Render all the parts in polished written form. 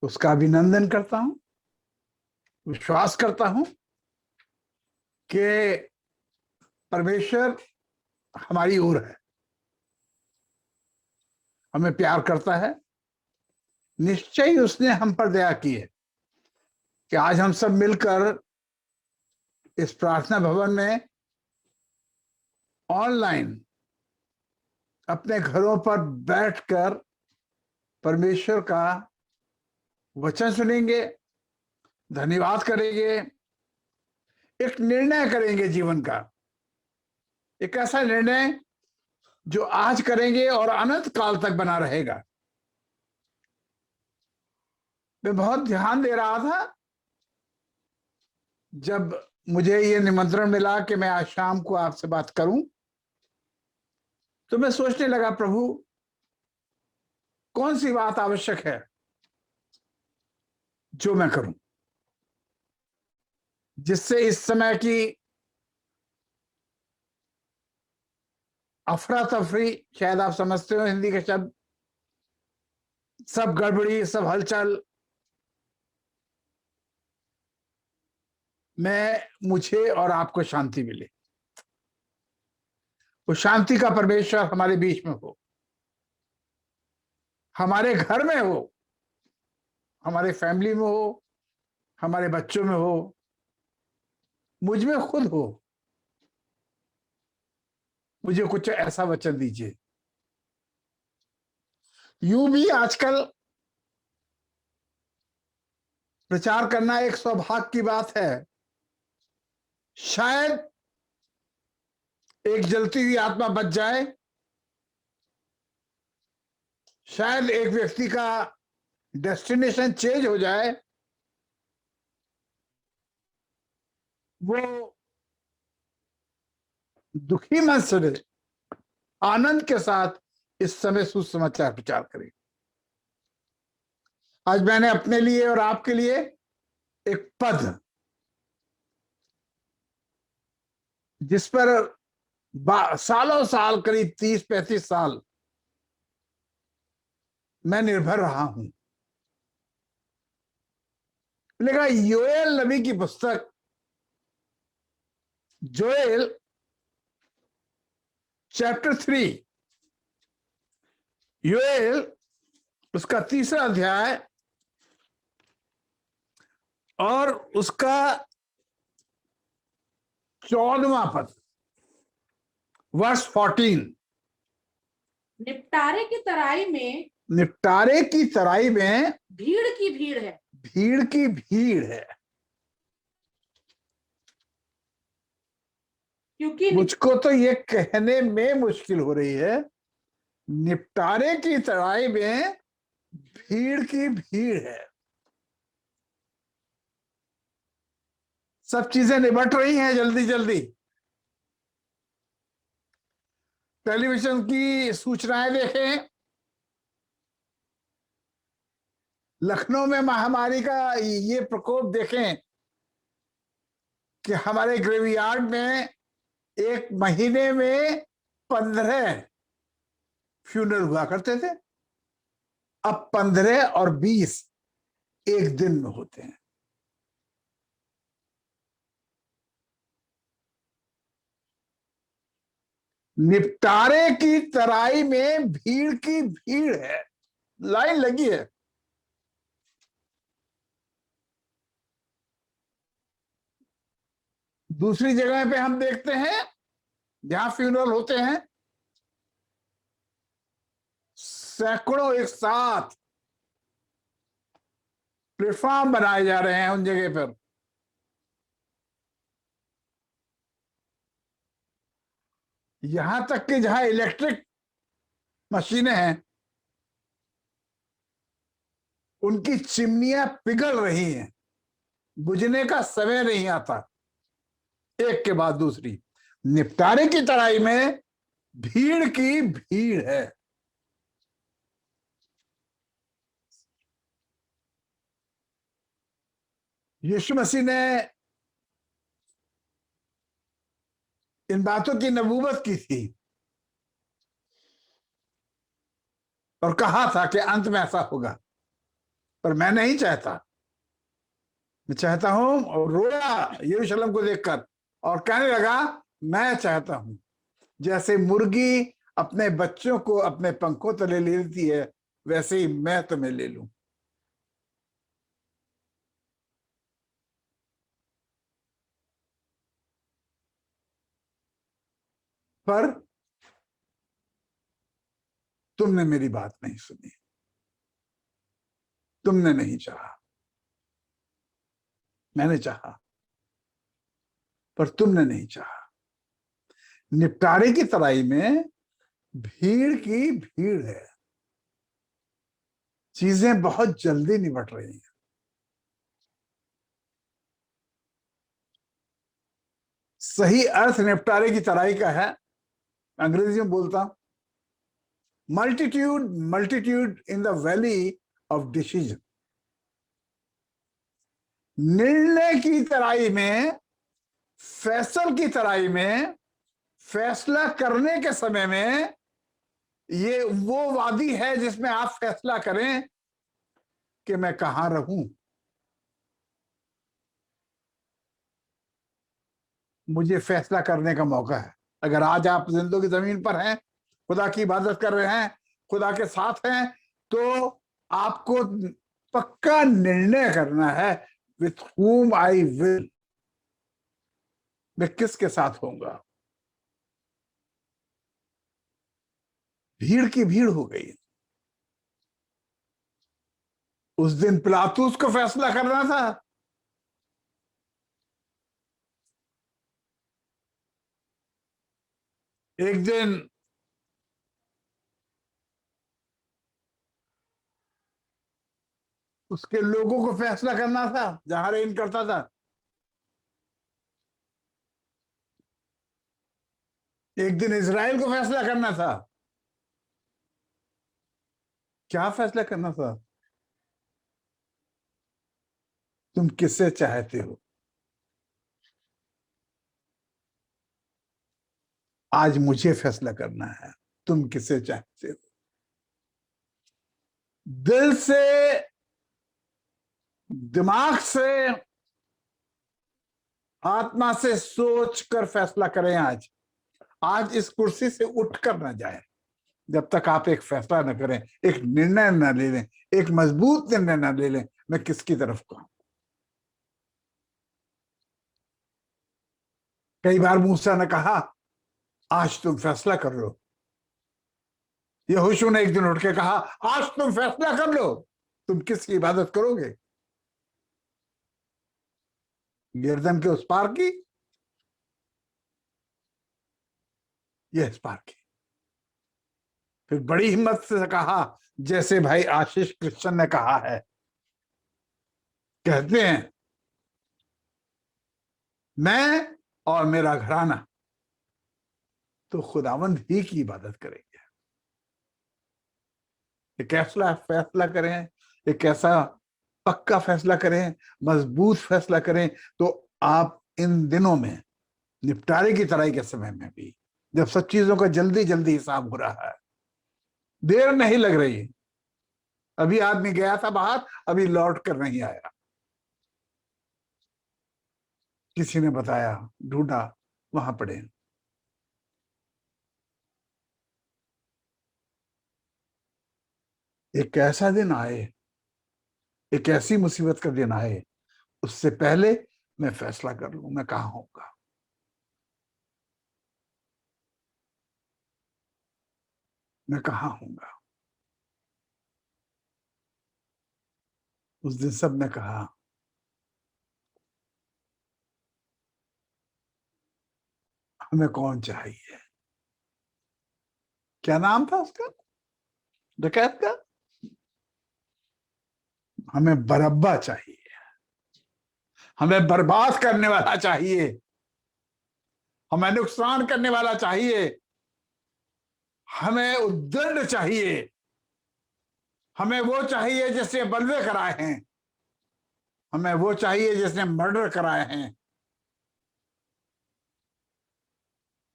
उसका अभिनंदन करता हूं, विश्वास करता हूं कि परमेश्वर हमारी ओर है, हमें प्यार करता है। निश्चय ही उसने हम पर दया की है कि आज हम सब मिलकर इस प्रार्थना भवन में ऑनलाइन अपने घरों पर बैठकर परमेश्वर का वचन सुनेंगे, धन्यवाद करेंगे, एक निर्णय करेंगे जीवन का, एक ऐसा निर्णय जो आज करेंगे और अनंत काल तक बना रहेगा। मैं बहुत ध्यान दे रहा था जब मुझे ये निमंत्रण मिला कि मैं आज शाम को आपसे बात करूं, तो मैं सोचने लगा, प्रभु कौन सी बात आवश्यक है जो मैं करूं, जिससे इस समय की अफरा तफरी, शायद आप समझते हो हिंदी के शब्द, सब गड़बड़ी, सब हलचल में मुझे और आपको शांति मिले। वो शांति का परमेश्वर हमारे बीच में हो, हमारे घर में हो, हमारे फैमिली में हो, हमारे बच्चों में हो, मुझ में खुद हो। मुझे कुछ ऐसा वचन दीजिए। यूं भी आजकल प्रचार करना एक सौभाग्य की बात है। शायद एक जलती हुई आत्मा बच जाए, शायद एक व्यक्ति का डेस्टिनेशन चेंज हो जाए, वो दुखी मन से आनंद के साथ इस समय सुसमाचार प्रचार करें। आज मैंने अपने लिए और आपके लिए एक पद, जिस पर सालों साल, करीब 30-35 साल मैं निर्भर रहा हूं, लेकिन योएल नबी की पुस्तक, जोएल चैप्टर 3, योएल उसका 3रा अध्याय और उसका 14वां पद, वर्स 14। निपटारे की तराई में, निपटारे की तराई में भीड़ की भीड़ है, भीड़ की भीड़ है। क्योंकि मुझको तो ये कहने में मुश्किल हो रही है, निपटारे की तराई में भीड़ की भीड़ है। सब चीजें निबट रही हैं जल्दी जल्दी। टेलीविजन की सूचनाएं देखें, लखनऊ में महामारी का ये प्रकोप देखें कि हमारे ग्रेवयार्ड में एक महीने में 15 फ्यूनरल हुआ करते थे, अब 15 और 20 एक दिन में होते हैं। निपटारे की तराई में भीड़ की भीड़ है, लाइन लगी है। दूसरी जगह पे हम देखते हैं जहां फ्यूनरल होते हैं, सैकड़ों एक साथ प्लेटफॉर्म बनाए जा रहे हैं उन जगह पर। यहां तक कि जहां इलेक्ट्रिक मशीनें हैं, उनकी चिमनियां पिघल रही हैं, बुझने का समय नहीं आता, एक के बाद दूसरी। निपटारे की तराई में भीड़ की भीड़ है। यीशु मसीह ने इन बातों की नबूवत की थी और कहा था कि अंत में ऐसा होगा। पर मैं नहीं चाहता। मैं चाहता हूं, और रोया यरूशलेम को देखकर और कहने लगा, मैं चाहता हूं जैसे मुर्गी अपने बच्चों को अपने पंखों तले ले लेती है, वैसे ही मैं तुम्हें ले लूं। पर तुमने मेरी बात नहीं सुनी, तुमने नहीं चाहा। मैंने चाहा पर तुमने नहीं चाहा। निपटारे की तराई में भीड़ की भीड़ है, चीजें बहुत जल्दी निपट रही हैं। सही अर्थ निपटारे की तराई का है, अंग्रेजी में बोलता हूं, multitude multitude in the valley of decision. निर्णय की तराई में, फैसल की तराई में, फैसला करने के समय में, ये वो वादी है जिसमें आप फैसला करें कि मैं कहां रहूं। मुझे फैसला करने का मौका है। अगर आज आप जिंदगी जमीन पर हैं, खुदा की इबादत कर रहे हैं, खुदा के साथ हैं, तो आपको पक्का निर्णय करना है, विथ whom आई विल, मैं किसके साथ होऊंगा। भीड़ की भीड़ हो गई। उस दिन पिलातुस को फैसला करना था, एक दिन उसके लोगों को फैसला करना था जहां रेन करता था, एक दिन इजराइल को फैसला करना था। क्या फैसला करना था? तुम किससे चाहते हो? आज मुझे फैसला करना है, तुम किसे चाहते हो। दिल से, दिमाग से, आत्मा से सोच कर फैसला करें। आज आज इस कुर्सी से उठकर ना जाए जब तक आप एक फैसला न करें, एक निर्णय न ले लें, एक मजबूत निर्णय न ले लें, मैं किसकी तरफ का। कई बार मूसा ने कहा, आज तुम फैसला कर लो। यहोशू ने एक दिन उठ के कहा, आज तुम फैसला कर लो, तुम किसकी इबादत करोगे, यरदन के उस पार की या इस पार की। फिर बड़ी हिम्मत से कहा, जैसे भाई आशीष कृष्ण ने कहा है, कहते हैं, मैं और मेरा घराना तो खुदावंद ही की इबादत करेंगे। एक ऐसा फैसला करें, एक ऐसा पक्का फैसला करें, मजबूत फैसला करें, तो आप इन दिनों में, निपटारे की तराई के समय में भी, जब सब चीजों का जल्दी जल्दी हिसाब हो रहा है, देर नहीं लग रही। अभी आदमी गया था बाहर, अभी लौट कर नहीं आया, किसी ने बताया, ढूंढा, वहां पड़े। एक ऐसा दिन आए, एक ऐसी मुसीबत का दिन आए, उससे पहले मैं फैसला कर लूं मैं कहां होऊंगा। मैं कहां होऊंगा। उस दिन सब ने कहा, हमें कौन चाहिए। क्या नाम था उसका, डकैत का? हमें बरअब्बा चाहिए, हमें बर्बाद करने वाला चाहिए, हमें नुकसान करने वाला चाहिए, हमें उद्दंड चाहिए, हमें वो चाहिए जिसने बलवे कराए हैं, हमें वो चाहिए जिसने मर्डर कराए हैं।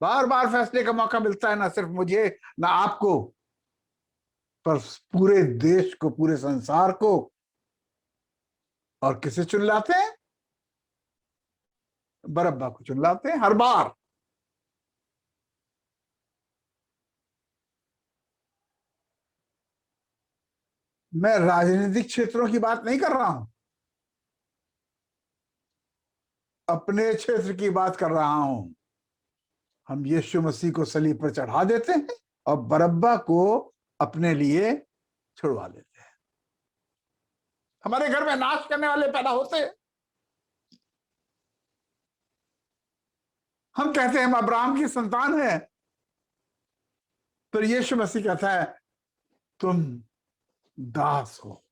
बार बार फैसले का मौका मिलता है, ना सिर्फ मुझे, ना आपको, पर पूरे देश को, पूरे संसार को और किसे चुन लाते हैं? बरअब्बा को चुन लाते हैं हर बार। मैं राजनीतिक क्षेत्रों की बात नहीं कर रहा हूं, अपने क्षेत्र की बात कर रहा हूं। हम यीशु मसीह को सलीब पर चढ़ा देते हैं और बरअब्बा को अपने लिए छुड़वा लेते हैं। हमारे घर में नाश करने वाले पैदा होते हैं। हम कहते हैं हम अब्राहम की संतान है, पर यीशु मसीह कहता है तुम दास हो।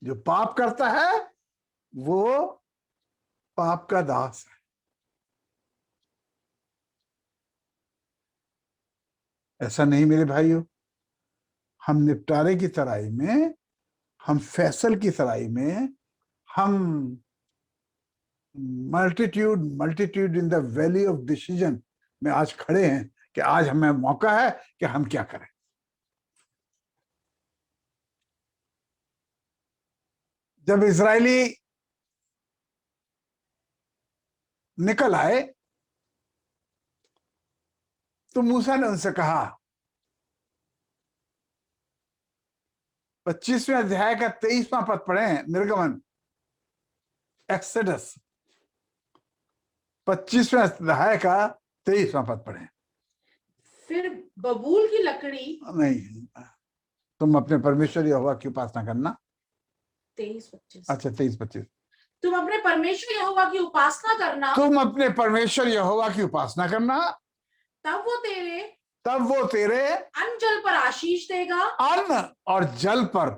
जो पाप करता है वो पाप का दास है। ऐसा नहीं मेरे भाइयों, हम निपटारे की तराई में, हम फैसल की तराई में, हम multitude in the valley of decision में आज खड़े हैं कि आज हमें मौका है कि हम क्या करें। जब इजरायली निकल आए तो मूसा ने उनसे कहा, 25वें अध्याय का 23वां पद पढ़ें, निर्गमन, एक्सोडस 25वें अध्याय का 23वां पद पढ़ें। फिर बबूल की लकड़ी, नहीं, तुम अपने परमेश्वर यहोवा की उपासना करना। 23-25। अच्छा 23-25। तुम अपने परमेश्वर यहोवा की उपासना करना, तुम अपने परमेश्वर यहोवा की उपासना करना, तब वो तेरे अन्न जल पर आशीष देगा, अन्न और जल पर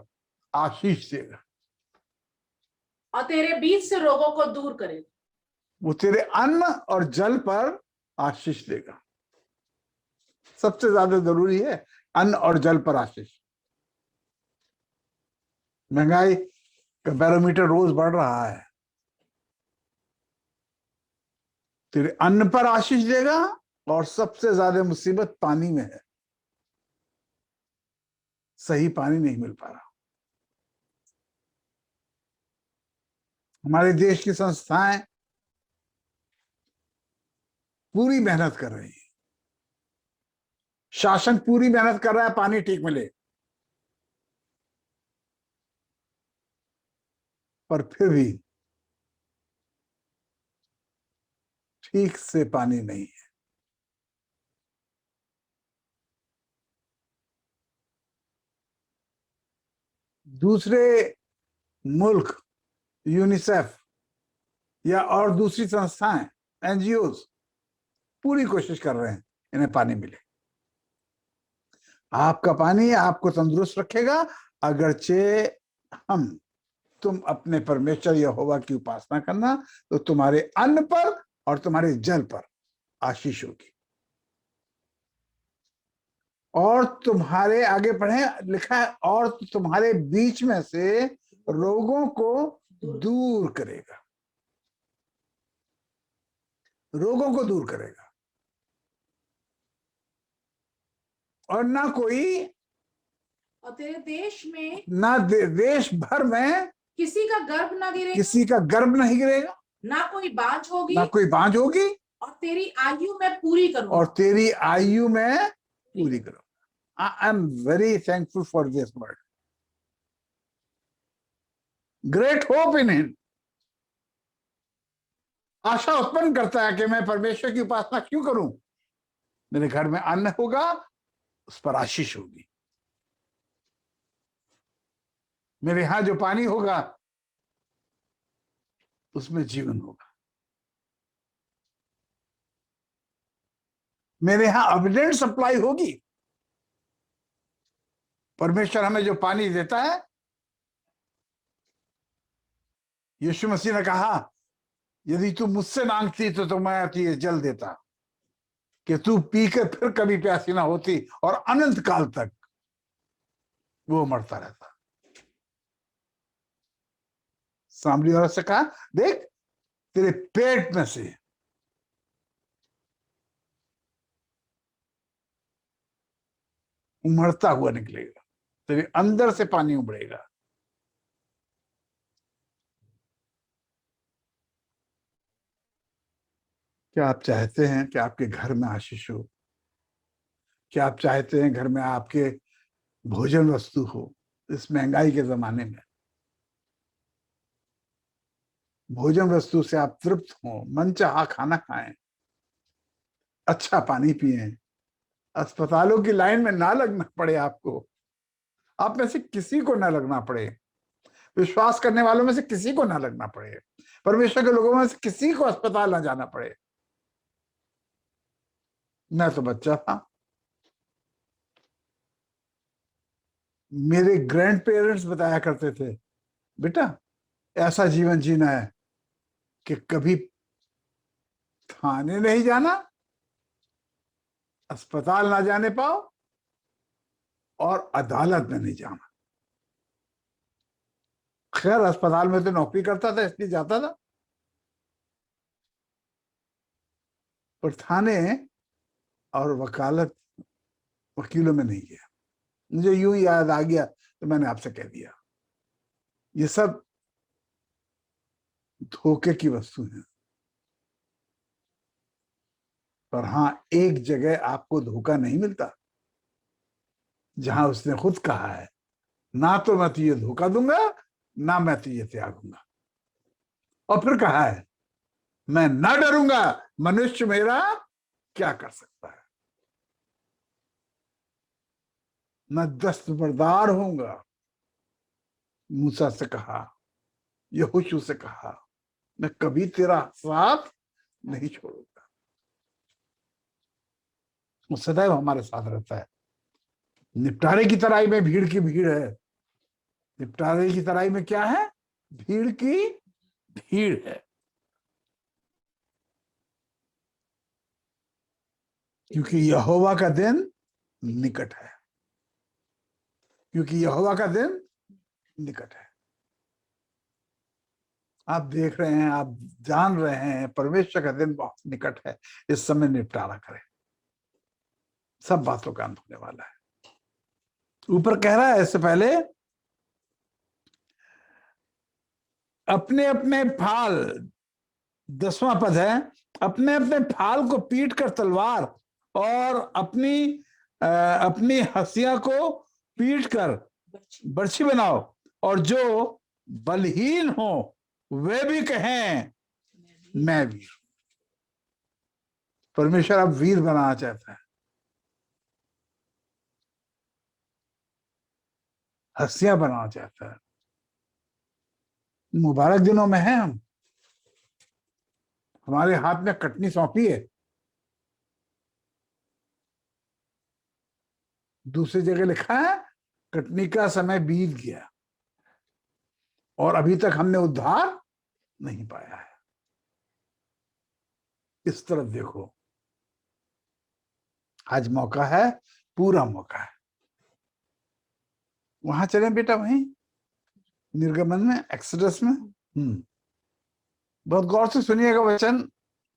आशीष देगा। और तेरे बीच से रोगों को दूर करेगा। वो तेरे अन्न और जल पर आशीष देगा। सबसे ज्यादा जरूरी है अन्न और जल पर आशीष। महंगाई का बैरोमीटर रोज बढ़ रहा है। तेरे अन्न पर आशीष देगा, और सबसे ज्यादा मुसीबत पानी में है। सही पानी नहीं मिल पा रहा। हमारे देश की संस्थाएं पूरी मेहनत कर रही है, शासन पूरी मेहनत कर रहा है पानी ठीक मिले, पर फिर भी ठीक से पानी नहीं है। दूसरे मुल्क, यूनिसेफ या और दूसरी संस्थाएं, एनजीओज पूरी कोशिश कर रहे हैं इन्हें पानी मिले। आपका पानी आपको तंदुरुस्त रखेगा अगरचे तुम अपने परमेश्वर यहोवा की उपासना करना, तो तुम्हारे अन्न पर और तुम्हारे जल पर आशीष होगी। और तुम्हारे, आगे पढ़े, लिखा है, और तुम्हारे बीच में से रोगों को दूर करेगा। रोगों को दूर करेगा। और ना कोई, और तेरे देश में, ना देश भर में किसी का गर्भ ना गिरेगा, किसी का गर्भ नहीं गिरेगा, ना कोई बांझ होगी, ना कोई बांझ होगी, और तेरी आयु में पूरी करूंगा। और तेरी आयु में पूरी करूंगा। I am very thankful for this word. Great hope in him. आशा उत्पन्न करता है कि मैं परमेश्वर की उपासना क्यों करूं। मेरे घर में अन्न होगा, उस पर आशीष होगी। मेरे यहां जो पानी होगा उसमें जीवन होगा। मेरे यहां अबिडेंट सप्लाई होगी। परमेश्वर हमें जो पानी देता है, यीशु मसीह ने कहा, यदि तू मुझसे मांगती तो मैं तुझे जल देता, कि तू पीकर फिर कभी प्यासी ना होती और अनंत काल तक वो मरता रहता। सामरी औरत से कहा, देख तेरे पेट में से उमड़ता हुआ निकलेगा, तेरे अंदर से पानी उमड़ेगा। क्या आप चाहते हैं कि आपके घर में आशीष हो? क्या आप चाहते हैं घर में आपके भोजन वस्तु हो? इस महंगाई के जमाने में भोजन वस्तु से आप तृप्त हो, मनचाहा खाना खाएं, अच्छा पानी पिएं, अस्पतालों की लाइन में ना लगना पड़े आपको, आप में से किसी को ना लगना पड़े, विश्वास करने वालों में से किसी को ना लगना पड़े, परमेश्वर के लोगों में से किसी को अस्पताल ना जाना पड़े। मैं तो बच्चा था, मेरे ग्रैंड पेरेंट्स बताया करते थे, बेटा ऐसा जीवन जीना है कि कभी थाने नहीं जाना, अस्पताल ना जाने पाओ और अदालत में नहीं जाना। खैर अस्पताल में तो नौकरी करता था इसलिए जाता था, पर थाने और वकालत वकीलों में नहीं गया। मुझे यूं याद आ गया तो मैंने आपसे कह दिया। ये सब धोखे की वस्तु है, पर हाँ एक जगह आपको धोखा नहीं मिलता, जहां उसने खुद कहा है ना तो मैं तुझे धोखा दूंगा ना मैं तुझे त्यागूंगा, और फिर कहा है मैं ना डरूंगा, मनुष्य मेरा क्या कर सकता है, मैं दस्तबरदार होऊंगा। मूसा से कहा, यहोशू से कहा, मैं कभी तेरा साथ नहीं छोड़ूंगा। वो सदैव हमारे साथ रहता है। निपटारे की तराई में भीड़ की भीड़ है, निपटारे की तराई में क्या है? भीड़ की भीड़ है, क्योंकि यहोवा का दिन निकट है, क्योंकि यहोवा का दिन निकट है। आप देख रहे हैं, आप जान रहे हैं परमेश्वर का दिन बहुत निकट है। इस समय निपटारा करें, सब बातों का अंत होने वाला है। ऊपर कह रहा है इससे पहले, अपने अपने फाल, 10वां पद है, अपने अपने फाल को पीट कर तलवार और अपनी हंसिया को पीट कर बर्छी बनाओ, और जो बलहीन हो वे भी कहें मैं वीर। परमेश्वर अब वीर बनाना चाहता है, हंसिया बनाना चाहता है। मुबारक दिनों में हैं हम, हमारे हाथ में कटनी सौंपी है। दूसरी जगह लिखा है कटनी का समय बीत गया और अभी तक हमने उद्धार नहीं पाया है। इस तरफ देखो, आज मौका है, पूरा मौका है। वहां चलें बेटा, वहीं निर्गमन में, एक्सोडस में। बहुत गौर से सुनिएगा, वचन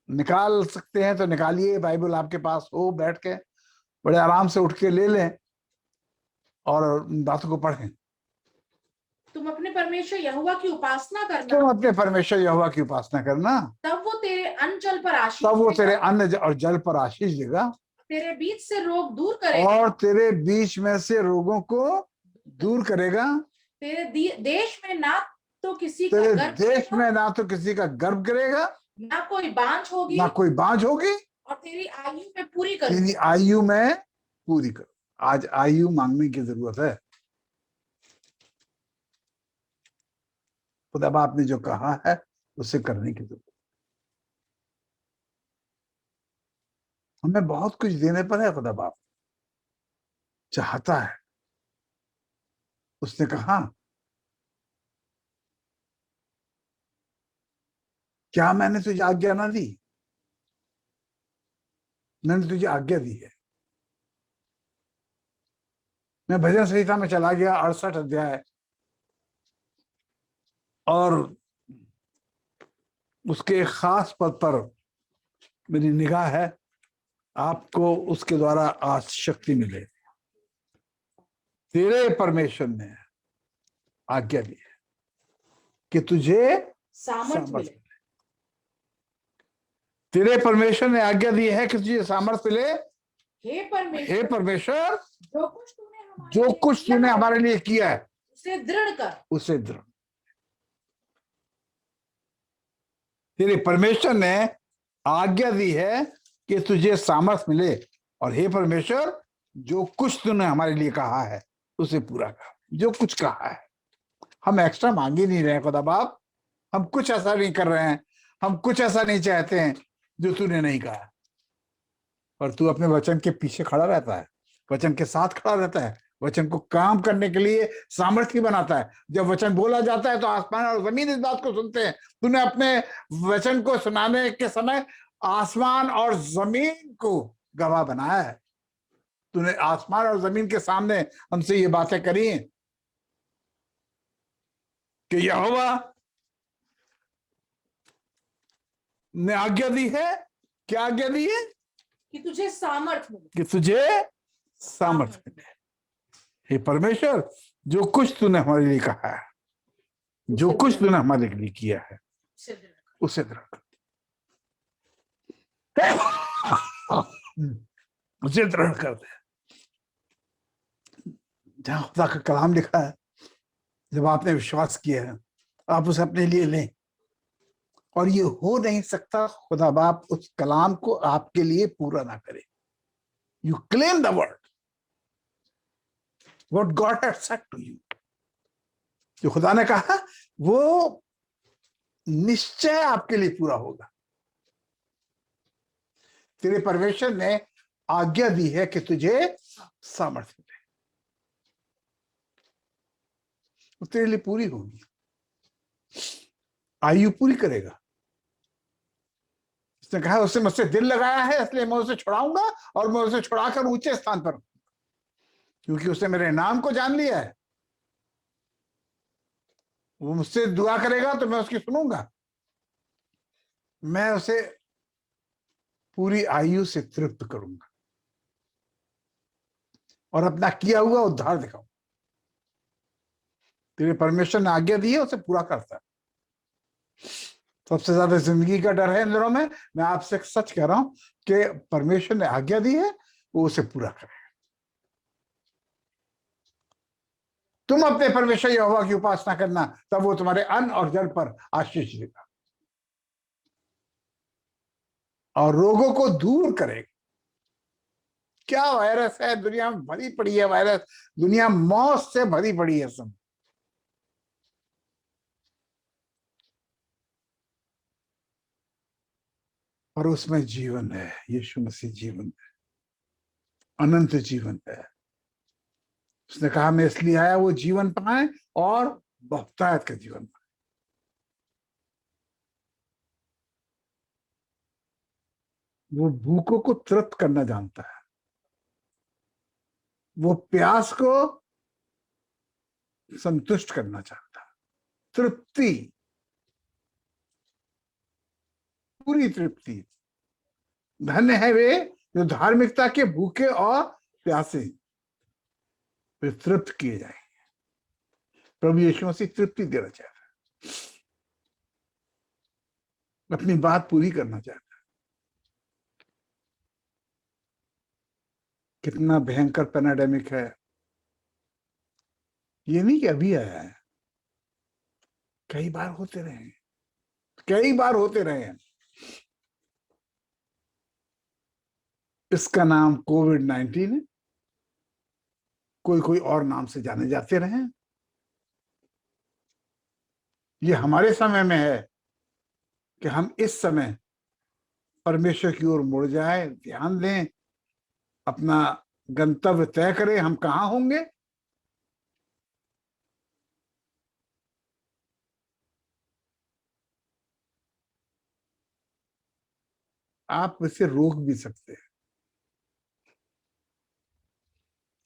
निकाल सकते हैं तो निकालिए, बाइबल आपके पास हो, बैठ के बड़े आराम से उठ के ले लें और बातों को पढ़ें। तुम अपने परमेश्वर यहोवा की उपासना करना, तुम अपने परमेश्वर यहोवा की उपासना करना, तब वो तेरे अन्न जल पर आशीष तब वो देगा, तेरे अन्न और जल पर आशीष देगा, तेरे बीच से रोग दूर करेगा, और तेरे बीच में से रोगों को दूर करेगा। तेरे देश में ना तो किसी का तेरे गर्भ देश में ना तो किसी का गर्भ गिरेगा, ना कोई बांझ होगी, ना कोई बांझ होगी, और तेरी आयु में पूरी कर, तेरी आयु में पूरी करो। आज आयु मांगने की जरूरत है। खुदा बाप ने जो कहा है उसे करने की जरूरत। हमें बहुत कुछ देने पर है, खुदा बाप चाहता है। उसने कहा, क्या मैंने तुझे आज्ञा ना दी? मैंने तुझे आज्ञा दी है। मैं भजन संहिता में चला गया, 68 अध्याय, और उसके खास पद पर मेरी निगाह है। आपको उसके द्वारा आज शक्ति मिले। तेरे परमेश्वर ने आज्ञा दी है कि तुझे सामर्थ मिले। तेरे परमेश्वर ने आज्ञा दी है कि तुझे सामर्थ्य मिले। हे हे परमेश्वर, जो कुछ तूने हमारे लिए किया है उसे दृढ़ कर। उसे दृढ़। तेरे परमेश्वर ने आज्ञा दी है कि तुझे सामर्थ्य मिले, और हे परमेश्वर, जो कुछ तूने हमारे लिए कहा है उसे पूरा कर। जो कुछ कहा है, हम एक्स्ट्रा मांग ही नहीं रहे खुदा बाप, हम कुछ ऐसा नहीं कर रहे हैं, हम कुछ ऐसा नहीं चाहते हैं जो तूने नहीं कहा। और तू अपने वचन के पीछे खड़ा रहता है, वचन के साथ खड़ा रहता है, वचन को काम करने के लिए सामर्थ्य बनाता है। जब वचन बोला जाता है तो आसमान और जमीन इस बात को सुनते हैं। तूने अपने वचन को सुनाने के समय आसमान और जमीन को गवाह बनाया है। तूने आसमान और जमीन के सामने हमसे ये बातें करी हैं कि यहोवा ने आज्ञा दी है। क्या आज्ञा दी है? कि तुझे सामर्थ्य मिले। कि तुझे सामर्थ्य मिले। हे परमेश्वर, जो कुछ तूने हमारे लिए कहा है, जो कुछ तूने हमारे लिए किया है, उसे दृढ़ कर। उसे दृढ़ कर दे। जहां खुदा का कलाम लिखा है, जब आपने विश्वास किया है, आप उसे अपने लिए लें। और ये हो नहीं सकता खुदा बाप उस कलाम को आपके लिए पूरा ना करे। You claim the word, what God had said to you. जो खुदा ने कहा वो निश्चय आपके लिए पूरा होगा। तेरे परमेश्वर ने आज्ञा दी है कि तुझे सामर्थ्य मिले, वो तेरे लिए पूरी होगी। आयु पूरी करेगा। उसने कहा उससे मुझसे दिल लगाया है, इसलिए मैं उसे छुड़ाऊंगा और मैं उसे छुड़ाकर ऊंचे स्थान पर, क्योंकि उसने मेरे नाम को जान लिया है। वो मुझसे दुआ करेगा तो मैं उसकी सुनूंगा। मैं उसे पूरी आयु से तृप्त करूंगा और अपना किया हुआ उद्धार दिखाऊंगा। तेरे परमेश्वर ने आज्ञा दी है, उसे पूरा करता है। सबसे ज्यादा जिंदगी का डर है इन दिनों में। मैं आपसे सच कह रहा हूं कि परमेश्वर ने आज्ञा दी है, वो उसे पूरा करेगा। तुम अपने परमेश्वर यहोवा की उपासना करना, तब वो तुम्हारे अन्न और जल पर आशीष देगा और रोगों को दूर करेगा। क्या वायरस है दुनिया में भरी पड़ी है, वायरस। दुनिया मौत से भरी पड़ी है सब। और उसमें जीवन है, यीशु मसीह जीवन है, अनंत जीवन है। उसने कहा मैं इसलिए आया वो जीवन पाए और बहुतायत का जीवन पाए। वो भूखों को तृप्त करना जानता है, वो प्यास को संतुष्ट करना चाहता है। तृप्ति, पूरी तृप्ति। धन्य है वे जो धार्मिकता के भूखे और प्यासे, वे तृप्त किए जाएंगे। प्रभु यीशु मसीह तृप्ति देना चाहता है, अपनी बात पूरी करना चाहता है। कितना भयंकर पैनाडेमिक है। ये नहीं कि अभी आया है, कई बार होते रहे हैं, कई बार होते रहे हैं। इसका नाम कोविड-19 है, कोई कोई और नाम से जाने जाते रहे। ये हमारे समय में है कि हम इस समय परमेश्वर की ओर मुड़ जाए, ध्यान दें, अपना गंतव्य तय करें। हम कहाँ होंगे? आप इसे रोक भी सकते हैं,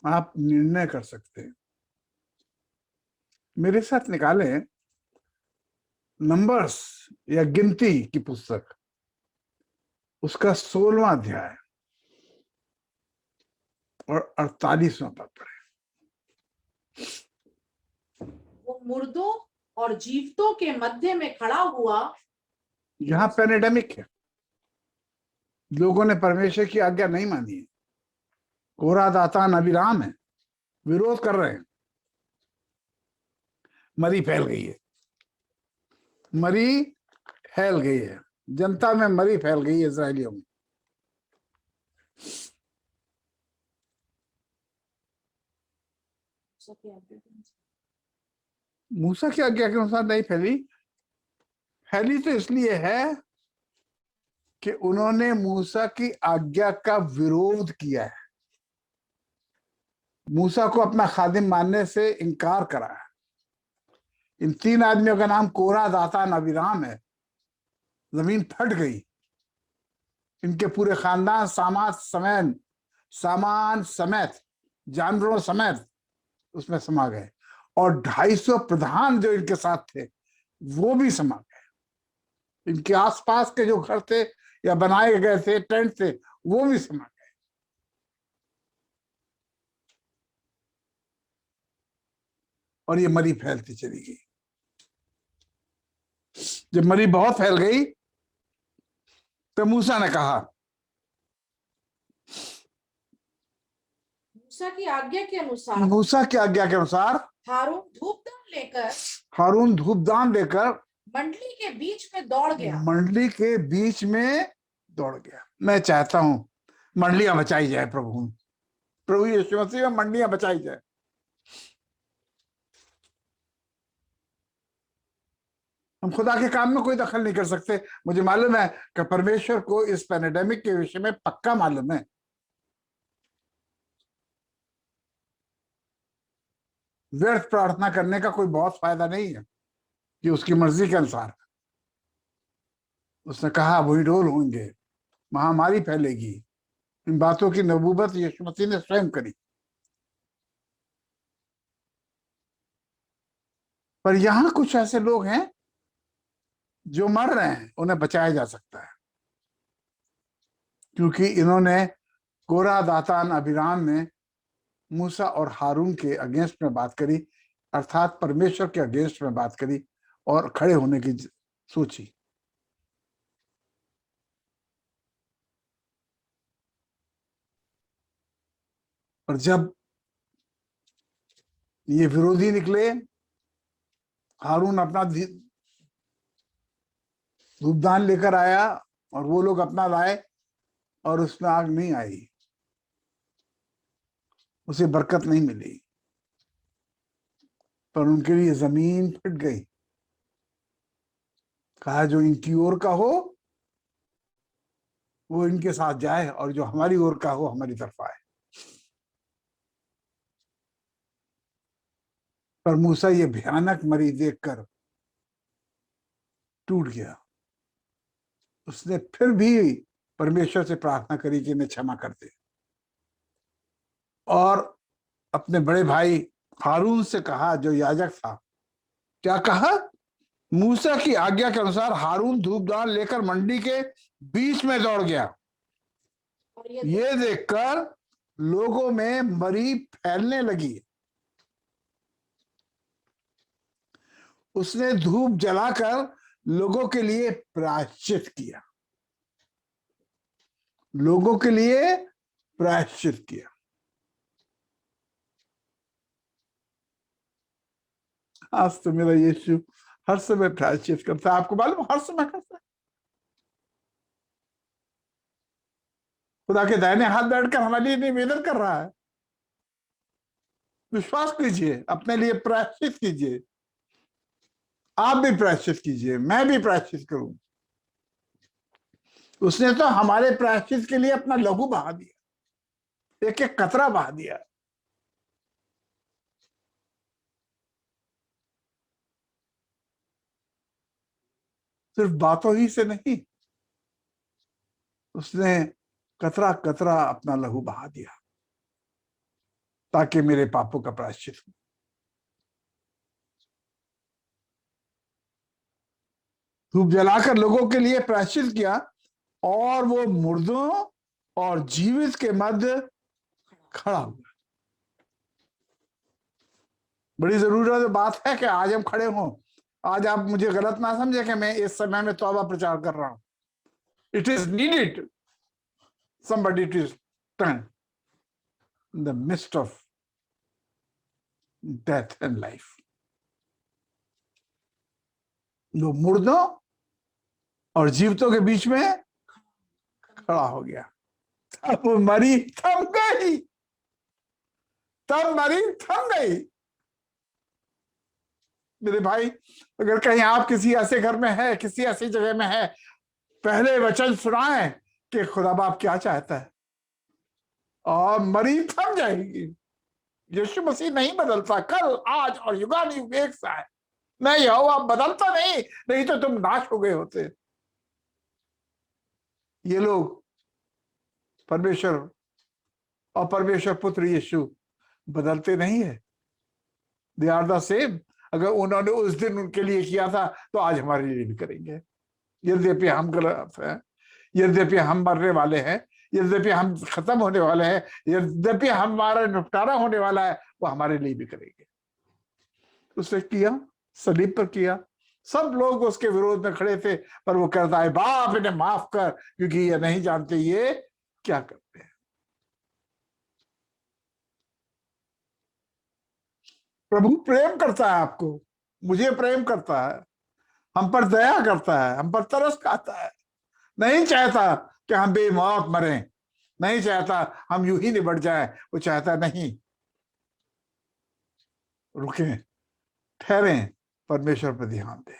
आप निर्णय कर सकते हैं। मेरे साथ निकाले नंबर्स या गिनती की पुस्तक, उसका 16वां अध्याय और 48वां पद पढ़े। वो मुर्दों और जीवितों के मध्य में खड़ा हुआ। यहाँ पैनेडेमिक है, लोगों ने परमेश्वर की आज्ञा नहीं मानी है। कोरह दातान अबिराम है, विरोध कर रहे हैं। मरी फैल गई है, मरी फैल गई है, जनता में मरी फैल गई है, इजरायलियों में। मूसा की आज्ञा के अनुसार नहीं फैली। फैली तो इसलिए है कि उन्होंने मूसा की आज्ञा का विरोध किया है, मूसा को अपना खादिम मानने से इनकार करा है। इन 3 आदमियों का नाम कोरह, दातान, अबीराम है। जमीन फट गई, इनके पूरे खानदान सामान समेत जानवरों समेत उसमें समा गए, और 250 प्रधान जो इनके साथ थे वो भी समा गए। इनके आसपास के जो घर थे या बनाए गए थे टेंट थे वो भी समा गए। और ये मरी फैलती चली गई। जब मरी बहुत फैल गई तो मूसा ने कहा, मूसा की आज्ञा के अनुसार, मूसा की आज्ञा के अनुसार हारून धूपदान लेकर, हारून धूपदान लेकर मंडली के बीच में दौड़ गया। मंडली के बीच में दौड़ गया। मैं चाहता हूं मंडलियां बचाई जाए, प्रभु यीशु मसीह में मंडलियां बचाई जाए। हम खुदा के काम में कोई दखल नहीं कर सकते। मुझे मालूम है कि परमेश्वर को इस पैंडेमिक के विषय में पक्का मालूम है। व्यर्थ प्रार्थना करने का कोई बहुत फायदा नहीं है, कि उसकी मर्जी के अनुसार। उसने कहा वही डोल होंगे, महामारी फैलेगी। इन बातों की नबूवत यीशु मसीह ने स्वयं करी। पर यहां कुछ ऐसे लोग हैं जो मर रहे हैं, उन्हें बचाया जा सकता है, क्योंकि इन्होंने कोरह, दातान, अबीराम ने मूसा और हारून के अगेंस्ट में बात करी, अर्थात परमेश्वर के अगेंस्ट में बात करी और खड़े होने की सोची। और जब ये विरोधी निकले, हारून अपना धूपदान लेकर आया और वो लोग अपना लाए, और उसमें आग नहीं आई, उसे बरकत नहीं मिली, पर उनके लिए जमीन फट गई। कहा जो इनकी ओर का हो वो इनके साथ जाए, और जो हमारी ओर का हो हमारी तरफ आए। पर मूसा ये भयानक मरी देखकर टूट गया। उसने फिर भी परमेश्वर से प्रार्थना करी कि इन्हें क्षमा कर दे, और अपने बड़े भाई हारून से कहा, जो याजक था। क्या कहा? मूसा की आज्ञा के अनुसार हारून धूपदान लेकर मंडी के बीच में दौड़ गया। ये देखकर लोगों में मरी फैलने लगी। उसने धूप जलाकर लोगों के लिए प्रायश्चित किया, लोगों के लिए प्रायश्चित किया। आज तो मेरा यीशु हर समय प्रायश्चित करता है। आपको मालूम, हर समय करता है। खुदा के दाहिने हाथ बैठकर हमारे लिए निवेदन कर रहा है। विश्वास कीजिए, अपने लिए प्रायश्चित कीजिए। आप भी प्रायश्चित कीजिए, मैं भी प्रायश्चित करूं। उसने तो हमारे प्रायश्चित के लिए अपना लहू बहा दिया, एक एक कतरा बहा दिया। सिर्फ बातों ही से नहीं, उसने कतरा कतरा अपना लहू बहा दिया, ताकि मेरे पापों का प्रायश्चित हो। धूप जलाकर लोगों के लिए प्रायश्चित किया, और वो मुर्दों और जीवित के मध्य खड़ा हुआ। बड़ी जरूरत बात है कि आज हम खड़े हों। आज आप मुझे गलत ना समझे कि मैं इस समय में तौबा प्रचार कर रहा हूं। It is needed somebody to stand in the midst of death and life. वो मुर्दों और जीवितों के बीच में खड़ा हो गया। तब मरी थम गई, तब मरी थम गई। मेरे भाई, अगर कहीं आप किसी ऐसे घर में है, किसी ऐसी जगह में है, पहले वचन सुनाए कि खुदा बाप क्या चाहता है, और मरी थम जाएगी। यीशु मसीह नहीं बदलता, कल आज और युगानुयुग एक सा है। मैं यहोवा बदलता नहीं तो तुम नाश हो गए होते। ये लोग परमेश्वर और परमेश्वर पुत्र यीशु बदलते नहीं है। They are the same. अगर उन्होंने उस दिन उनके लिए किया था तो आज हमारे लिए भी करेंगे। यद्यपि हम गलत हैं, यद्यपि हम मरने वाले हैं, यद्यपि हम खत्म होने वाले हैं, यद्यपि हमारा निपटारा होने वाला है, वो हमारे लिए भी करेंगे। उसने किया, सलीब पर किया। सब लोग उसके विरोध में खड़े थे, पर वो कहता है, बाप इन्हें माफ कर, क्योंकि ये नहीं जानते ये क्या करते हैं। प्रभु प्रेम करता है आपको, मुझे प्रेम करता है, हम पर दया करता है, हम पर तरस खाता है। नहीं चाहता कि हम बेमौत मरें, नहीं चाहता हम यूं ही निबट जाएं। वो चाहता नहीं, रुकें, ठहरें, परमेश्वर पर ध्यान दें।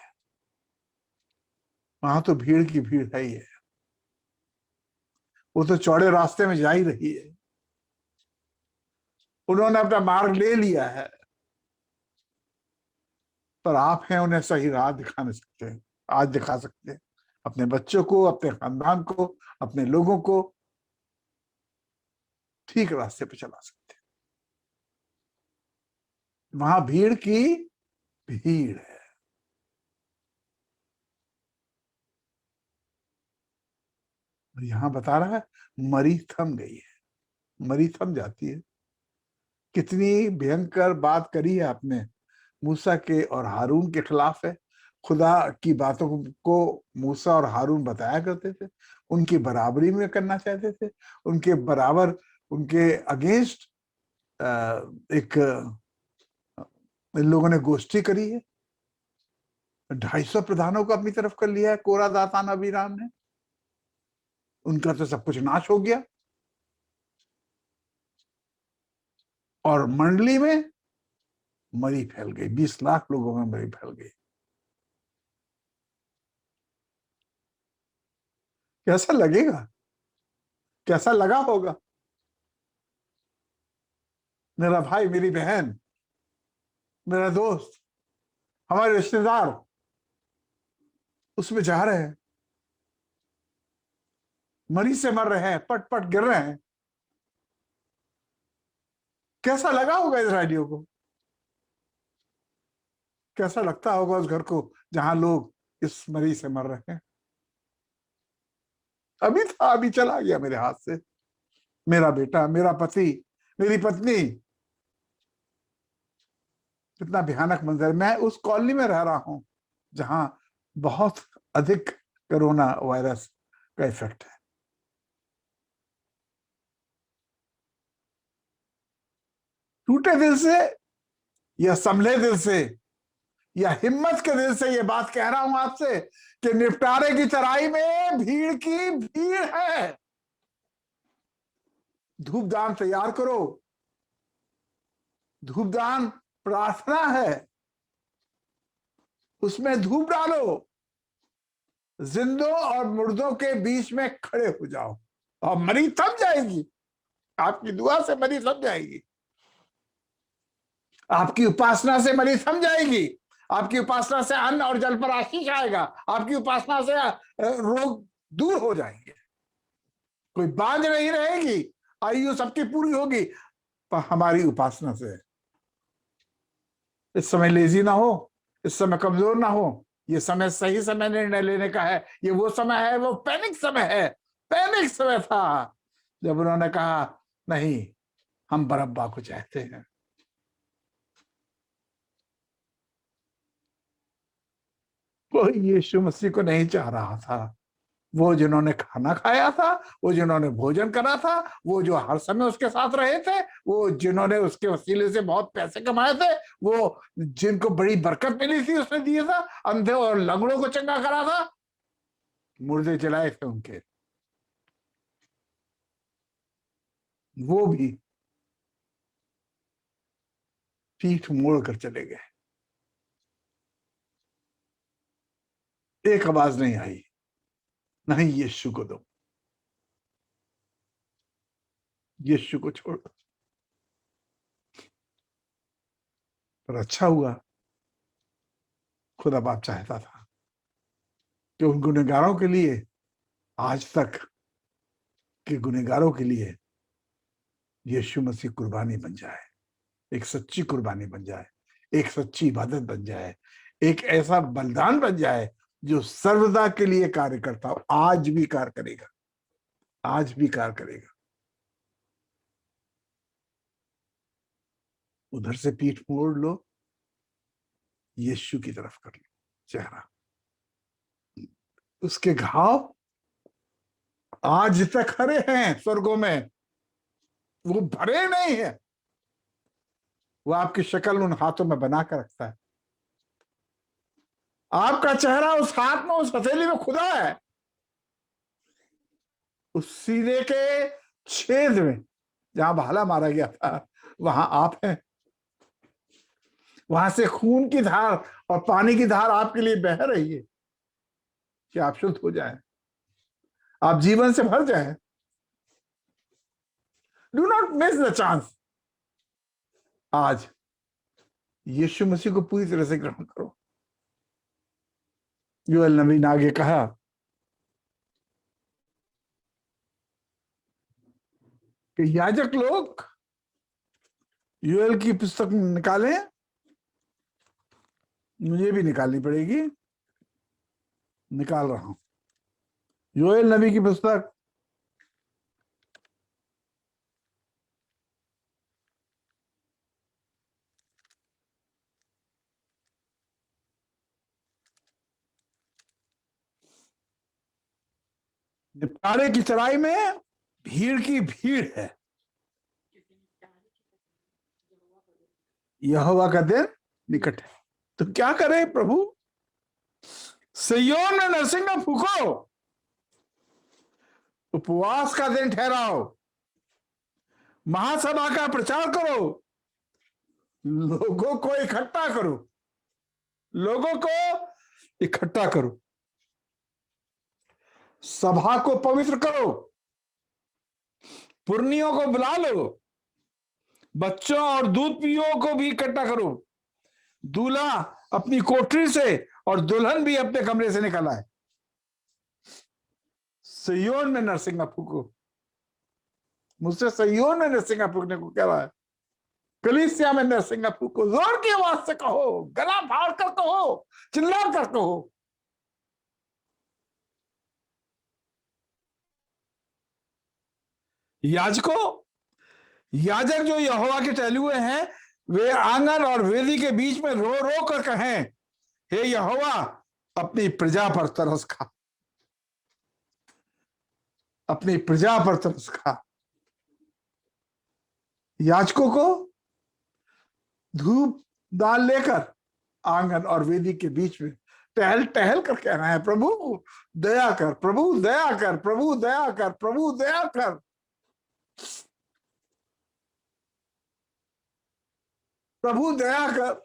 वहां तो भीड़ की भीड़ है ही है, वो तो चौड़े रास्ते में जा ही रही है। उन्होंने अपना मार्ग ले लिया है, पर आप हैं उन्हें सही राह दिखा सकते हैं, आज दिखा सकते हैं। अपने बच्चों को, अपने खानदान को, अपने लोगों को ठीक रास्ते पे चला सकते हैं। वहां भीड़ की भीड़ है। यहां बता रहा है, मरी थम गई है। मरी थम जाती है। कितनी भयंकर बात करी है आपने। मूसा के और हारून के खिलाफ है। खुदा की बातों को मूसा और हारून बताया करते थे, उनकी बराबरी में करना चाहते थे, उनके बराबर, उनके अगेंस्ट एक इन लोगों ने गोष्ठी करी है। 250 प्रधानों को अपनी तरफ कर लिया है कोरा, दातान, अबीराम ने। उनका तो सब कुछ नाश हो गया, और मंडली में मरी फैल गई। 20 लाख लोगों में मरी फैल गई। कैसा लगेगा, कैसा लगा होगा। मेरा भाई, मेरी बहन, मेरा दोस्त, हमारे रिश्तेदार उसमें जा रहे हैं, मरी से मर रहे हैं, पट पट गिर रहे हैं। कैसा लगा होगा इजरायलियों को, कैसा लगता होगा उस घर को जहां लोग इस मरी से मर रहे हैं। अभी था, अभी चला गया मेरे हाथ से। मेरा बेटा, मेरा पति, मेरी पत्नी। कितना भयानक मंजर। मैं उस कॉलोनी में रह रहा हूं जहां बहुत अधिक कोरोना वायरस का इफेक्ट है। टूटे दिल से या संभले दिल से या हिम्मत के दिल से ये बात कह रहा हूं आपसे कि निपटारे की तराई में भीड़ की भीड़ है। धूपदान तैयार करो। धूपदान प्रार्थना है, उसमें धूप डालो। जिंदों और मुर्दों के बीच में खड़े हो जाओ, और मरी थम जाएगी। आपकी दुआ से मरी थम जाएगी, आपकी उपासना से मरी थम जाएगी, आपकी उपासना से अन्न और जल पर आशीष आएगा, आपकी उपासना से रोग दूर हो जाएंगे। कोई बांझ नहीं रहेगी, आयु सबकी पूरी होगी, पर हमारी उपासना से। इस समय लेजी ना हो, इस समय कमजोर ना हो। ये समय सही समय निर्णय लेने का है। ये वो समय है, वो पैनिक समय है। पैनिक समय था जब उन्होंने कहा, नहीं, हम बरअब्बा को चाहते हैं। कोई यीशु मसीह को नहीं चाह रहा था। वो जिन्होंने खाना खाया था, वो जिन्होंने भोजन करा था, वो जो हर समय उसके साथ रहे थे, वो जिन्होंने उसके वसीले से बहुत पैसे कमाए थे, वो जिनको बड़ी बरकत मिली थी उसने दिया था, अंधे और लंगड़ों को चंगा करा था, मुर्दे जलाए थे उनके, वो भी पीठ मोड़ कर चले गए। एक आवाज नहीं आई, नहीं यीशु को दो, यीशु को छोड़ दो। पर अच्छा हुआ, खुदा बाप चाहता था कि उन गुनहगारों के लिए, आज तक के गुनहगारों के लिए यीशु मसीह कुर्बानी बन जाए, एक सच्ची कुर्बानी बन जाए, एक सच्ची इबादत बन जाए, एक ऐसा बलिदान बन जाए जो सर्वदा के लिए कार्य करता हो। आज भी कार्य करेगा, आज भी कार्य करेगा। उधर से पीठ मोड़ लो, यीशु की तरफ कर लो चेहरा। उसके घाव आज तक हरे हैं स्वर्गों में, वो भरे नहीं है। वो आपकी शक्ल उन हाथों में बना कर रखता है। आपका चेहरा उस हाथ में, उस हथेली में खुदा है। उस सीने के छेद में जहां भाला मारा गया था, वहां आप हैं। वहां से खून की धार और पानी की धार आपके लिए बह रही है कि आप शुद्ध हो जाएं, आप जीवन से भर जाएं। Do not miss the chance. आज यीशु मसीह को पूरी तरह से ग्रहण करो। योएल नबी ने आगे कहा कि याजक लोग योएल की पुस्तक निकालें, मुझे भी निकालनी पड़ेगी, निकाल रहा हूं योएल नबी की पुस्तक निपटारे की चढ़ाई में भीड़ की भीड़ है। यहोवा का दिन निकट है। तो क्या करे प्रभु? सिय्योन में नरसिंगा फूको, उपवास का दिन ठहराओ, महासभा का प्रचार करो, लोगों को इकट्ठा करो, लोगों को इकट्ठा करो, सभा को पवित्र करो, पुरनियों को बुला लो, बच्चों और दूध पियों को भी इकट्ठा करो। दूल्हा अपनी कोठरी से और दुल्हन भी अपने कमरे से निकल आए। सिय्योन में नरसिंगा फूको। मुझसे सिय्योन में नरसिंगा फूकने को कह रहा है। कलीसिया में नरसिंगा फूको, जोर की आवाज से कहो, गला फाड़ कर कहो, चिल्ला कर कहो। याजक जो यहोवा के टहले हुए हैं, वे आंगन और वेदी के बीच में रो रो कर कहें, हे यहोवा अपनी प्रजा पर तरस खा, अपनी प्रजा पर तरस खा। याजकों को धूप दाल लेकर आंगन और वेदी के बीच में टहल टहल कर कहना है, प्रभु दया कर, प्रभु दया कर, प्रभु दया कर, प्रभु दया कर। प्रभु दया कर।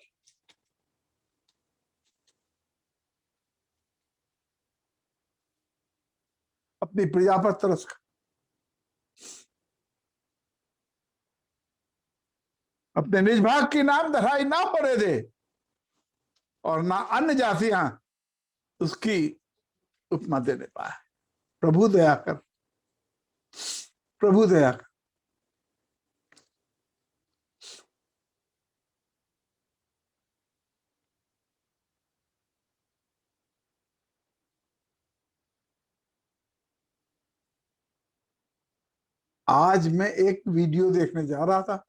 अपनी प्रजा पर तरस खा, अपने निज भाग की नाम धराई ना होने दे, और ना अन्य जातियां उसकी उपमा देने पाए। प्रभु दया कर, प्रभु दया कर। आज मैं एक वीडियो देखने जा रहा था,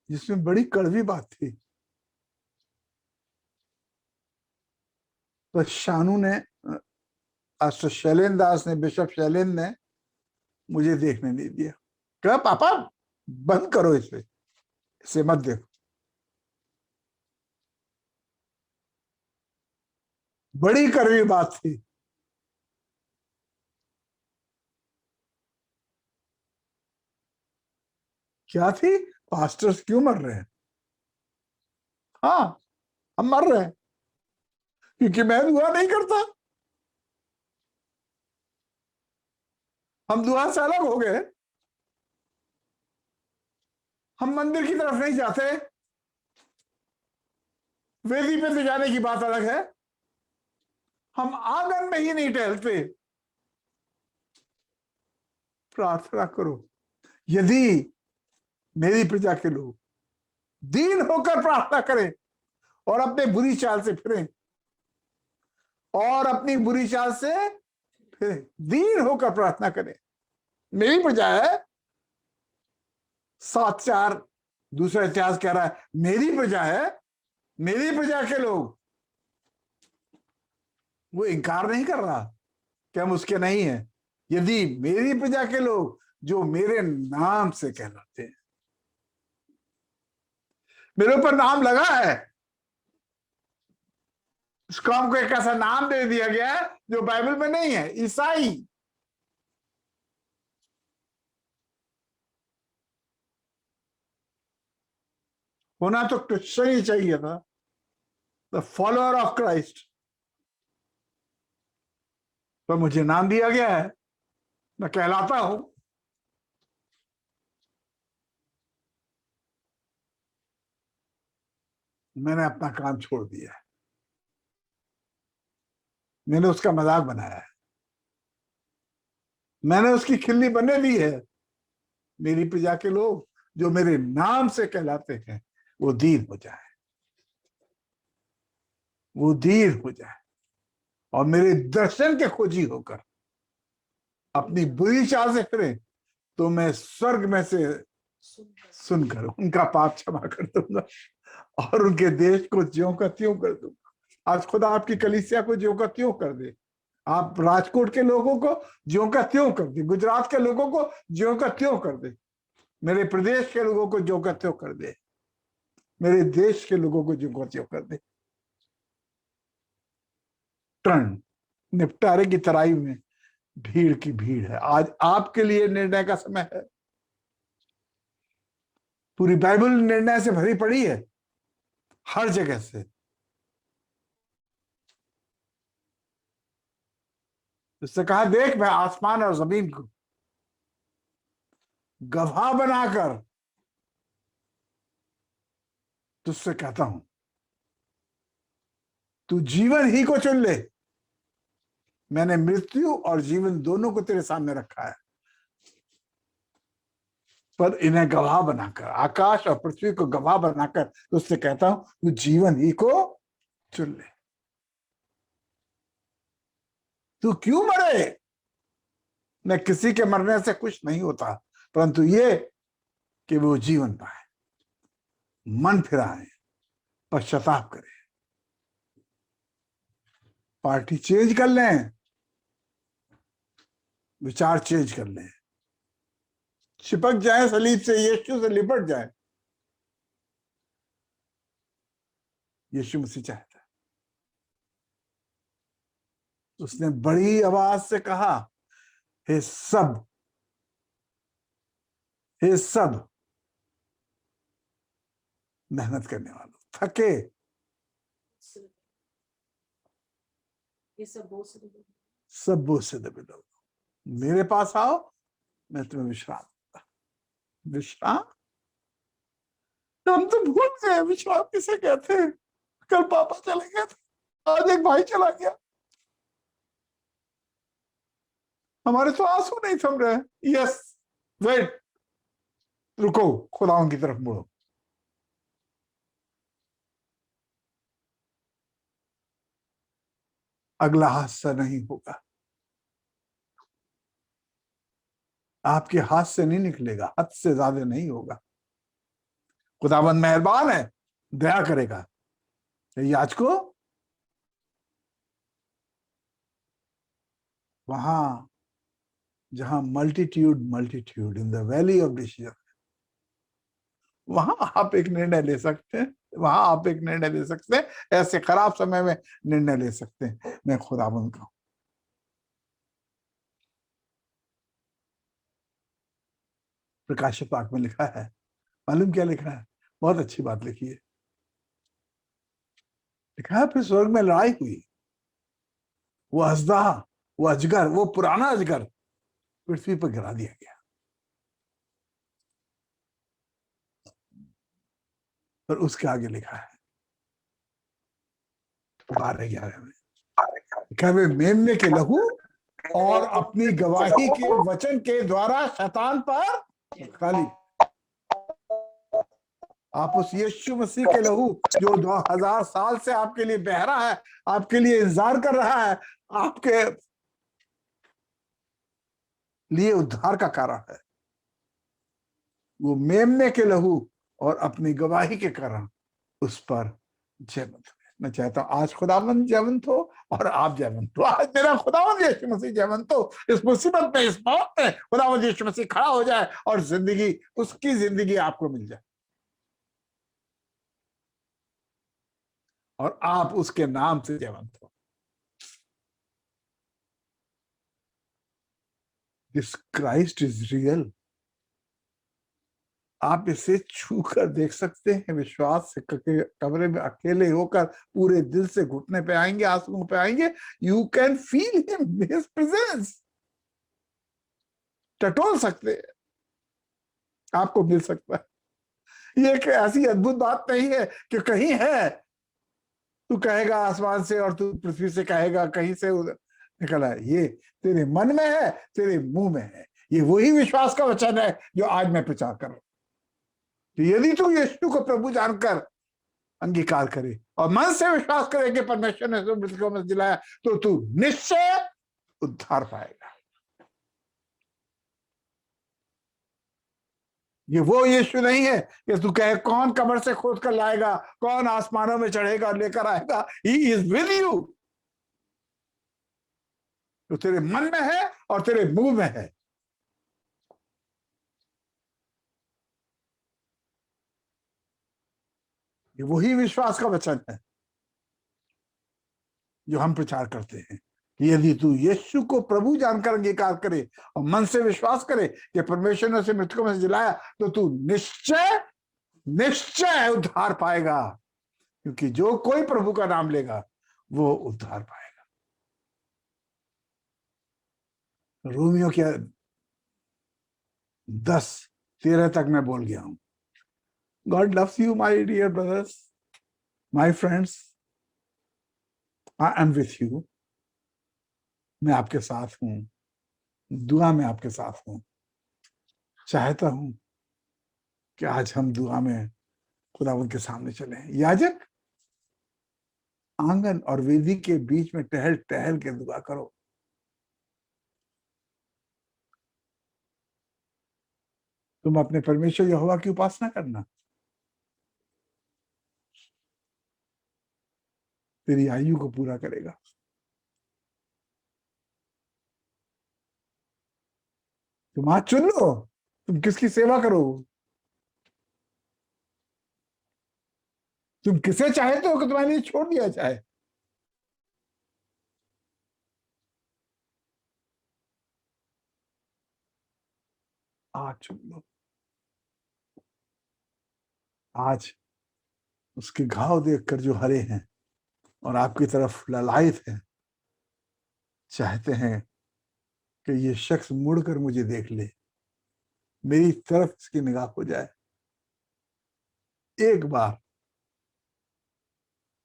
जिसमें बड़ी कड़वी बात थी। तो शानू ने, मास्टर शैलेंद्र दास ने, बिशप शैलेंद्र ने मुझे देखने नहीं दिया। कहा पापा बंद करो इसे मत देखो। बड़ी कड़वी बात थी। क्या थी? पास्टर्स क्यों मर रहे हैं? हाँ, हम मर रहे हैं क्योंकि मैं दुआ नहीं करता। हम दुआ से अलग हो गए। हम मंदिर की तरफ नहीं जाते। वेदी पे तो जाने की बात अलग है। हम आंगन में ही नहीं टहलते। प्रार्थना करो। यदि मेरी प्रजा के लोग दीन होकर प्रार्थना करें और अपने बुरी चाल से फिरें, और अपनी बुरी चाल से फिरें, दीन होकर प्रार्थना करें। मेरी प्रजा है, 7:4 दूसरा इतिहास कह रहा है, मेरी प्रजा है, मेरी प्रजा के लोग। वो इनकार नहीं कर रहा कि हम उसके नहीं है। यदि मेरी प्रजा के लोग जो मेरे नाम से कहलाते हैं, मेरे ऊपर नाम लगा है, इस कौम को एक ऐसा नाम दे दिया गया है जो बाइबल में नहीं है, ईसाई। होना तो क्रिश्चियन ही चाहिए था, द फॉलोअर ऑफ क्राइस्ट। पर मुझे नाम दिया गया है, मैं कहलाता हूं। मैंने अपना काम छोड़ दिया है। मैंने उसका मजाक बनाया है। मैंने उसकी खिल्ली बनने दी है। मेरी प्रजा के लोग जो मेरे नाम से कहलाते हैं वो दीन हो जाए, वो दीन हो जाए और मेरे दर्शन के खोजी होकर अपनी बुरी चाल से फिरे, तो मैं स्वर्ग में से सुनकर उनका पाप क्षमा कर दूंगा और उनके देश को ज्यों का त्यों कर दूंगा। आज खुदा आपकी कलीसिया को ज्यों का त्यों कर दे। आप राजकोट के लोगों को ज्यों का त्यों कर दे, गुजरात के लोगों को ज्यों का त्यों कर दे, मेरे प्रदेश के लोगों को ज्यों का त्यों कर दे, मेरे देश के लोगों को ज्यों का त्यों कर दे। टर्न, निपटारे की तराई में भीड़ की भीड़ है। आज आपके लिए निर्णय का समय है। पूरी बाइबल निर्णय से भरी पड़ी है, हर जगह से। उससे कहा, देख मैं आसमान और जमीन को गवाह बनाकर तुझसे कहता हूं, तू जीवन ही को चुन ले। मैंने मृत्यु और जीवन दोनों को तेरे सामने रखा है, पर इन्हें गवाह बनाकर, आकाश और पृथ्वी को गवाह बनाकर तुझसे कहता हूं, तू जीवन ही को चुन ले। तू क्यों मरे? मैं किसी के मरने से खुश नहीं होता, परंतु ये कि वो जीवन पाए, मन फिराए, पश्चाताप करें, पार्टी चेंज कर लें, विचार चेंज कर लें, चिपक जाए सलीब से, यीशु से लिपट जाए। यीशु मसीह चाहता है। उसने बड़ी आवाज से कहा, हे सब मेहनत करने वालों, थके, ये सब बोझ से दबे लोग, मेरे पास आओ, मैं तुम्हें विश्राम दूंगा। विश्राम? हम तो भूल गए विश्राम किसे कहते हैं। कल पापा चले गए थे, आज एक भाई चला गया, हमारे तो आंसू नहीं थम रहे। यस, वेट, रुको, खुदाओं की तरफ मुड़ो। अगला हादसा नहीं होगा, आपके हाथ से नहीं निकलेगा, हद से ज्यादा नहीं होगा। खुदावंद मेहरबान है, दया करेगा। याजको, वहां जहां multitude in the valley of decision, वहां आप एक निर्णय ले सकते हैं, वहां आप एक निर्णय ले सकते हैं, ऐसे खराब समय में निर्णय ले सकते हैं। मैं खुदावंद का हूं। प्रकाशित वाक्य में लिखा है, मालूम क्या लिखा है? बहुत अच्छी बात लिखी है। लिखा है फिर स्वर्ग में लड़ाई हुई, वो अजदा, वो अजगर, वो पुराना अजगर पृथ्वी पर गिरा दिया गया। और उसके आगे लिखा है 12:11 में, लिखा है वे मेमने के लहू और अपनी गवाही के वचन के द्वारा शैतान पर खाली। आप उस यीशु मसीह के लहू जो 2000 साल से आपके लिए बह रहा है, आपके लिए इंतजार कर रहा है, आपके लिए उद्धार का कारण है, वो मेमने के लहू और अपनी गवाही के कारण उस पर जयवंत है। मैं चाहता हूं आज खुदावंद जयवंत हो और आप जयवंत हो। आज मेरा खुदावंद यीशु मसीह जयवंत हो। इस मुसीबत में, इस मौत में खुदावंद यीशु मसीह खड़ा हो जाए और जिंदगी, उसकी जिंदगी आपको मिल जाए और आप उसके नाम से जयवंत हो। This Christ is real. आप इसे छू कर देख सकते हैं, विश्वास से कमरे में अकेले होकर पूरे दिल से घुटने पे आएंगे, आंसुओं पे आएंगे। You can feel him, his presence. टटोल सकते हैं, आपको मिल सकता है। ये एक ऐसी अद्भुत बात नहीं है कि कहीं है, तू कहेगा आसमान से और तू पृथ्वी से कहेगा कहीं से निकला है। ये तेरे मन में है, तेरे मुंह में है। ये वही विश्वास का वचन है जो आज मैं प्रचार कर रहा हूं कि यदि तू यीशु को प्रभु जानकर अंगीकार करे और मन से विश्वास करे कि परमेश्वर ने तो मृतकों में जिलाया, तो तू निश्चय उद्धार पाएगा। ये वो यीशु नहीं है कि तू कहे कौन कब्र से खोद कर लाएगा, कौन आसमानों में चढ़ेगा और लेकर आएगा। He is with you. तो तेरे मन में है और तेरे मुंह में है। ये वही विश्वास का वचन है जो हम प्रचार करते हैं कि यदि तू यीशु को प्रभु जानकर अंगीकार करे और मन से विश्वास करे कि परमेश्वर ने उसे मृतकों में से जिलाया, तो तू निश्चय निश्चय उद्धार पाएगा। क्योंकि जो कोई प्रभु का नाम लेगा वो उद्धार पाएगा। रोमियो के 10:13 तक मैं बोल गया हूं। God loves you my dear brothers, my friends, I am with you. मैं आपके साथ हूं, दुआ में आपके साथ हूं। चाहता हूं कि आज हम दुआ में खुदावंद के सामने चले। याजक आंगन और वेदी के बीच में टहल टहल के दुआ करो। तुम अपने परमेश्वर यहोवा की उपासना करना, तेरी आयु को पूरा करेगा। तुम आज चुन लो, तुम किसकी सेवा करो। तुम किसे चाहते हो कि तुम्हारे लिए छोड़ दिया जाए। आज चुन लो। आज उसके घाव देखकर जो हरे हैं और आपकी तरफ ललायत हैं, चाहते हैं कि ये शख्स मुड़कर मुझे देख ले, मेरी तरफ इसकी निगाह हो जाए। एक बार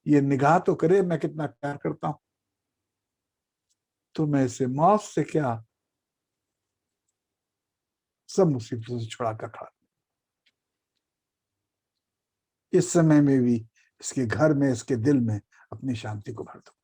ये निगाह तो करे मैं कितना प्यार करता हूं, तो मैं इसे मौत से क्या सब मुसीबतों से छुड़ा कर खा। इस समय में भी इसके घर में, इसके दिल में अपनी शांति को भर दो।